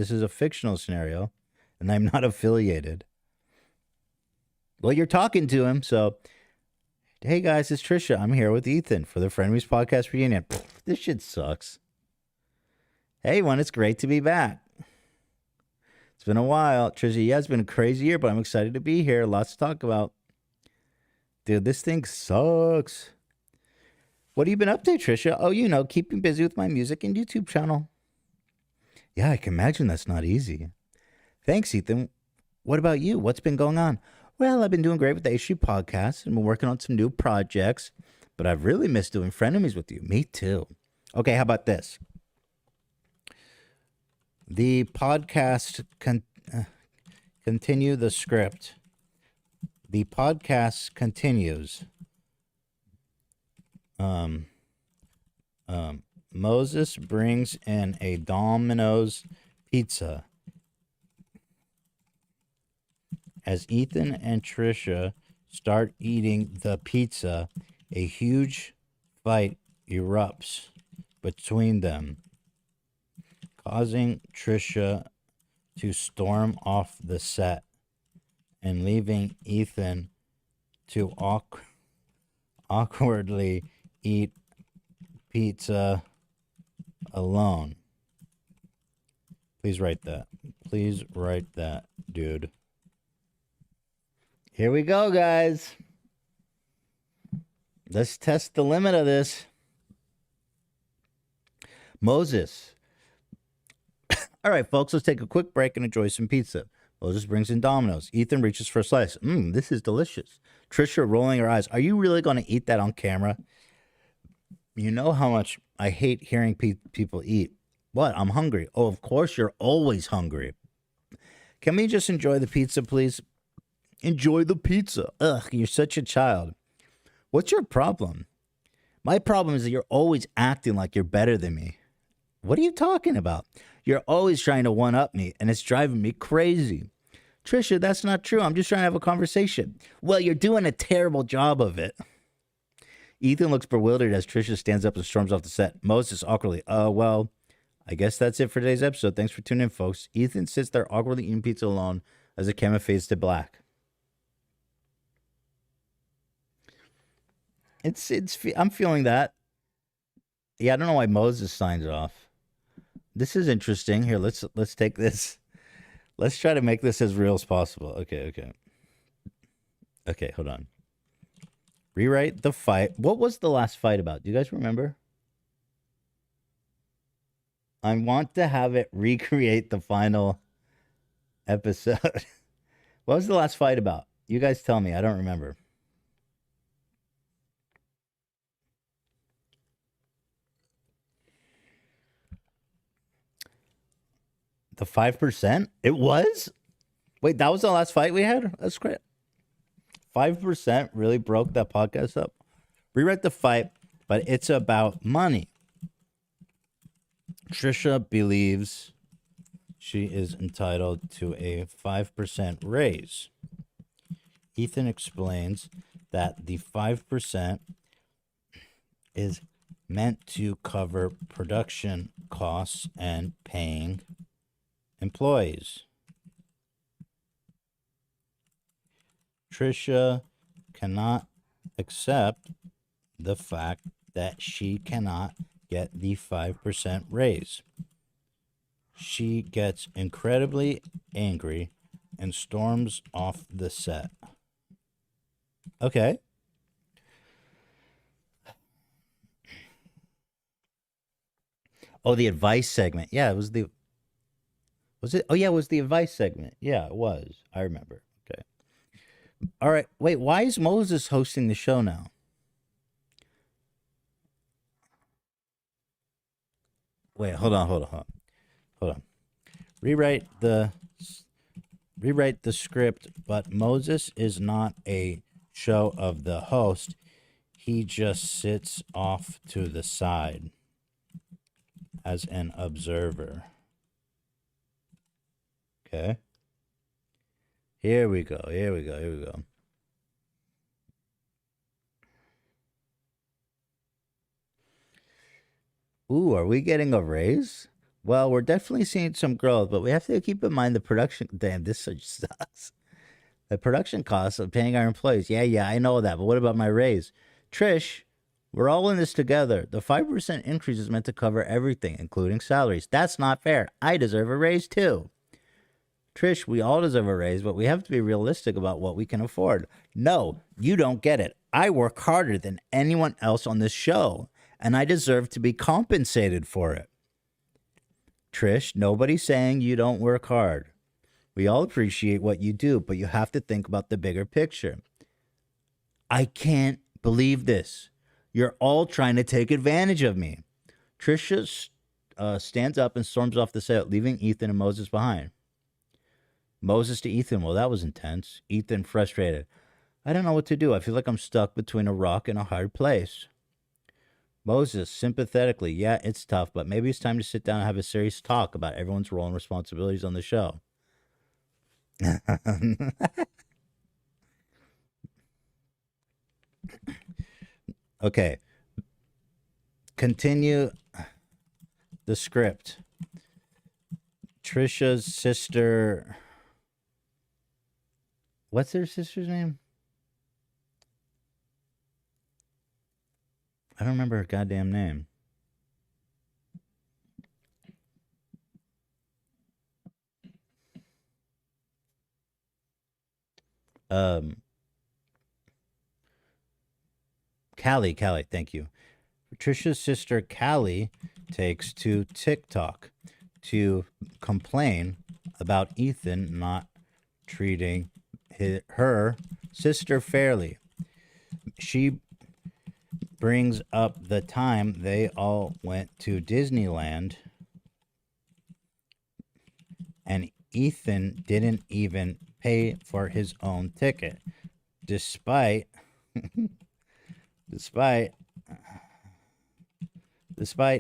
This is a fictional scenario, and I'm not affiliated. Well, you're talking to him, so hey guys, it's Trisha. I'm here with Ethan for the Frenemies podcast reunion. Pfft, this shit sucks. Hey, everyone, it's great to be back. It's been a while. Trisha, yeah, it's been a crazy year, but I'm excited to be here. Lots to talk about. Dude, this thing sucks. What have you been up to, Trisha? Oh, keeping busy with my music and YouTube channel. Yeah, I can imagine that's not easy. Thanks, Ethan. What about you? What's been going on? Well, I've been doing great with the H3 podcast and been working on some new projects, but I've really missed doing Frenemies with you. Me too. Okay, how about this? The podcast continue the script. The podcast continues. Moses brings in a Domino's pizza. As Ethan and Trisha start eating the pizza, a huge fight erupts between them, causing Trisha to storm off the set and leaving Ethan to awkwardly eat pizza alone. Please write that. Please write that, dude. Here we go, guys. Let's test the limit of this. Moses. All right, folks, let's take a quick break and enjoy some pizza. Moses brings in Domino's. Ethan reaches for a slice. This is delicious. Trisha rolling her eyes. Are you really going to eat that on camera? You know how much I hate hearing people eat. What? I'm hungry. Oh, of course, you're always hungry. Can we just enjoy the pizza, please? Enjoy the pizza. Ugh, you're such a child. What's your problem? My problem is that you're always acting like you're better than me. What are you talking about? You're always trying to one-up me, and it's driving me crazy. Trisha, that's not true. I'm just trying to have a conversation. Well, you're doing a terrible job of it. Ethan looks bewildered as Trisha stands up and storms off the set. Moses awkwardly, well, I guess that's it for today's episode. Thanks for tuning in, folks. Ethan sits there awkwardly eating pizza alone as the camera fades to black. I'm feeling that. Yeah, I don't know why Moses signs off. This is interesting. Here, let's take this. Let's try to make this as real as possible. Okay, hold on. Rewrite the fight. What was the last fight about? Do you guys remember? I want to have it recreate the final episode. What was the last fight about? You guys tell me. I don't remember. The 5%? It was? Wait, that was the last fight we had? That's great. 5% really broke that podcast up. Rewrite the fight, but it's about money. Trisha believes she is entitled to a 5% raise. Ethan explains that the 5% is meant to cover production costs and paying employees. Trisha cannot accept the fact that she cannot get the 5% raise. She gets incredibly angry and storms off the set. Okay. Oh, the advice segment. Yeah, it was the... Was it? Oh, yeah, it was the advice segment. Yeah, it was. I remember. Okay. All right. Wait, why is Moses hosting the show now? Wait, hold on. Rewrite the script, but Moses is not a show of the host. He just sits off to the side as an observer. Okay. Here we go. Ooh, are we getting a raise? Well, we're definitely seeing some growth, but we have to keep in mind the production. Damn, this sucks. The production costs of paying our employees. Yeah, I know that. But what about my raise? Trish, we're all in this together. The 5% increase is meant to cover everything, including salaries. That's not fair. I deserve a raise too. Trish, we all deserve a raise, but we have to be realistic about what we can afford. No, you don't get it. I work harder than anyone else on this show, and I deserve to be compensated for it. Trish, nobody's saying you don't work hard. We all appreciate what you do, but you have to think about the bigger picture. I can't believe this. You're all trying to take advantage of me. Trisha stands up and storms off the set, leaving Ethan and Moses behind. Moses to Ethan, well, that was intense. Ethan, frustrated. I don't know what to do. I feel like I'm stuck between a rock and a hard place. Moses, sympathetically, yeah, it's tough, but maybe it's time to sit down and have a serious talk about everyone's role and responsibilities on the show. Okay. Continue the script. Trisha's sister. What's their sister's name? I don't remember her goddamn name. Callie, thank you. Trisha's sister Callie takes to TikTok to complain about Ethan not treating her sister fairly. She brings up the time they all went to Disneyland and Ethan didn't even pay for his own ticket, despite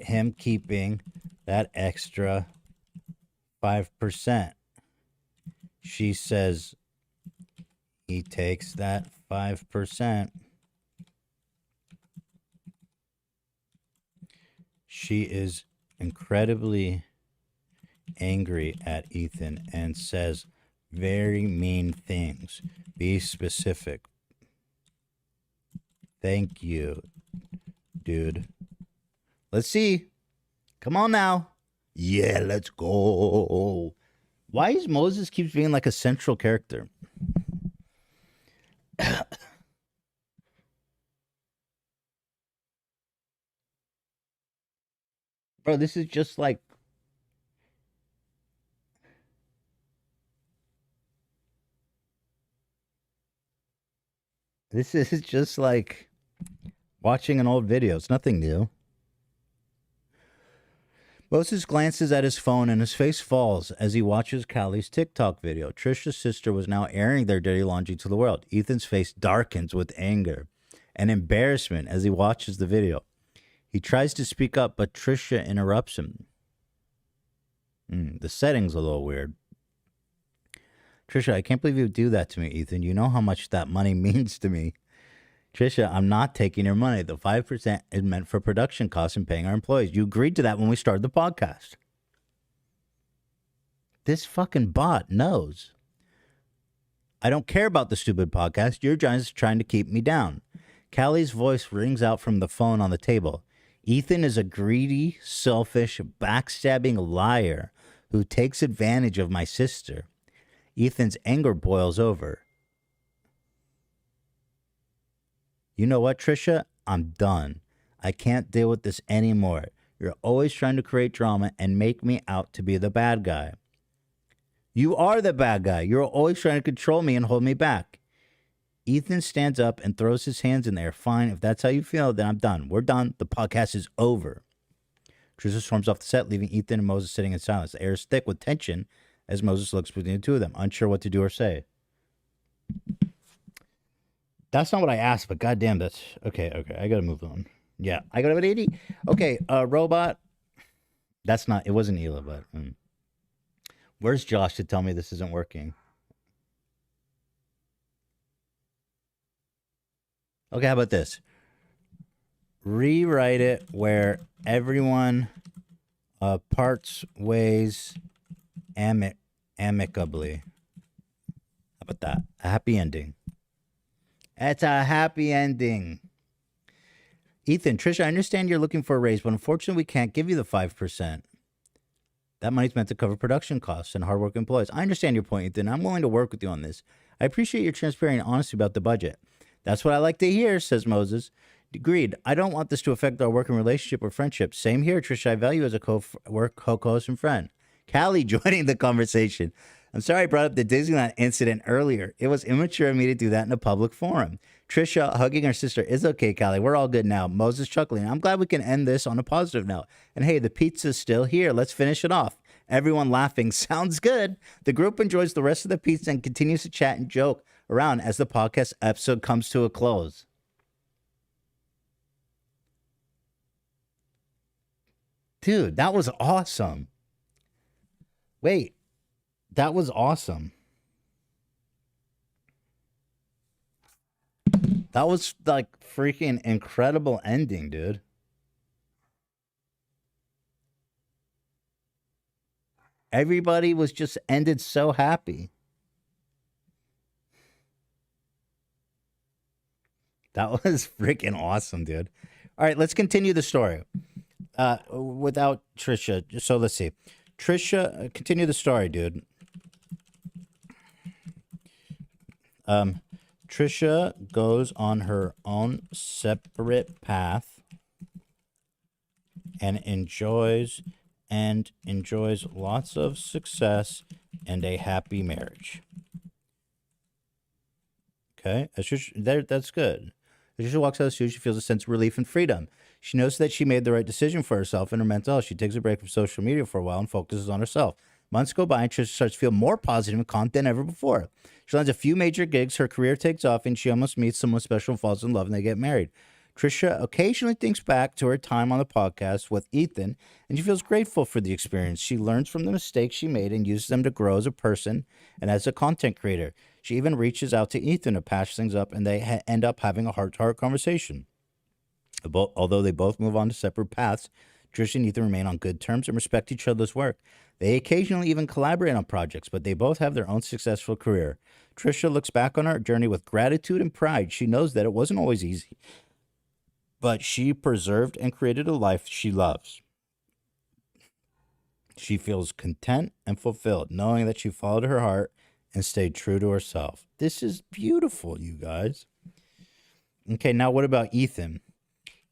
him keeping that extra 5%. She says he takes that 5%. She is incredibly angry at Ethan and says very mean things. Be specific. Thank you, dude. Let's see. Come on now. Yeah, let's go. Why is Moses keeps being like a central character? Bro, this is just like watching an old video. It's nothing new. Moses glances at his phone and his face falls as he watches Callie's TikTok video. Trisha's sister was now airing their dirty laundry to the world. Ethan's face darkens with anger and embarrassment as he watches the video. He tries to speak up, but Trisha interrupts him. The setting's a little weird. Trisha, I can't believe you would do that to me, Ethan. You know how much that money means to me. Trisha, I'm not taking your money. The 5% is meant for production costs and paying our employees. You agreed to that when we started the podcast. This fucking bot knows. I don't care about the stupid podcast. You're just trying to keep me down. Callie's voice rings out from the phone on the table. Ethan is a greedy, selfish, backstabbing liar who takes advantage of my sister. Ethan's anger boils over. You know what, Trisha? I'm done. I can't deal with this anymore. You're always trying to create drama and make me out to be the bad guy. You are the bad guy. You're always trying to control me and hold me back. Ethan stands up and throws his hands in the air. Fine, if that's how you feel, then I'm done. We're done. The podcast is over. Trisha storms off the set, leaving Ethan and Moses sitting in silence. The air is thick with tension as Moses looks between the two of them, unsure what to do or say. That's not what I asked, but goddamn, that's okay. I gotta move on. Yeah, I got an 80. Okay, robot. That's not. It wasn't Hila, but where's Josh to tell me this isn't working? Okay, how about this? Rewrite it where everyone parts ways amicably. How about that? A happy ending. It's a happy ending. Ethan, Trisha, I understand you're looking for a raise, but unfortunately, we can't give you the 5%. That money's meant to cover production costs and hardworking employees. I understand your point, Ethan. I'm willing to work with you on this. I appreciate your transparency and honesty about the budget. That's what I like to hear, says Moses. Agreed. I don't want this to affect our working relationship or friendship. Same here, Trisha. I value you as a co-host and friend. Callie joining the conversation. I'm sorry I brought up the Disneyland incident earlier. It was immature of me to do that in a public forum. Trisha hugging her sister is okay, Callie. We're all good now. Moses chuckling. I'm glad we can end this on a positive note. And hey, the pizza's still here. Let's finish it off. Everyone laughing. Sounds good. The group enjoys the rest of the pizza and continues to chat and joke around as the podcast episode comes to a close. Dude, that was awesome. Wait, that was awesome. That was like freaking incredible ending, dude. Everybody was just ended so happy. That was freaking awesome, dude. All right, let's continue the story. Without Trisha. So let's see. Trisha, continue the story, dude. Trisha goes on her own separate path and enjoys lots of success and a happy marriage. Okay, that's good. As she walks out of the studio, she feels a sense of relief and freedom. She knows that she made the right decision for herself and her mental health. She takes a break from social media for a while and focuses on herself. Months go by and Trisha starts to feel more positive and confident than ever before. She lands a few major gigs, her career takes off, and she almost meets someone special and falls in love, and they get married. Trisha occasionally thinks back to her time on the podcast with Ethan, and she feels grateful for the experience. She learns from the mistakes she made and uses them to grow as a person and as a content creator. She even reaches out to Ethan to patch things up, and they end up having a heart-to-heart conversation. Although they both move on to separate paths, Trisha and Ethan remain on good terms and respect each other's work. They occasionally even collaborate on projects, but they both have their own successful career. Trisha looks back on her journey with gratitude and pride. She knows that it wasn't always easy, but she preserved and created a life she loves. She feels content and fulfilled, knowing that she followed her heart and stayed true to herself. This is beautiful, you guys. Okay, now what about Ethan?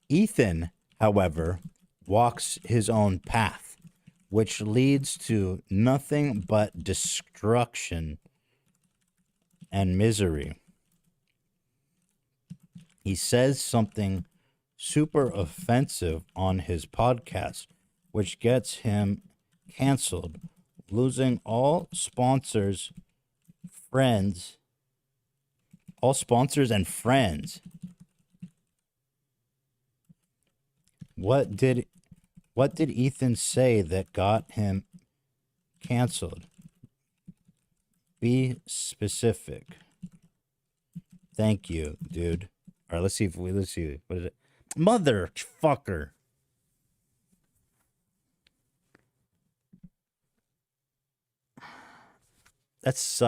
Ethan, however, walks his own path, which leads to nothing but destruction and misery. He says something super offensive on his podcast, which gets him canceled, losing all sponsors and friends. What did Ethan say that got him canceled? Be specific. Thank you, dude. All right, let's see. What is it? Motherfucker. That's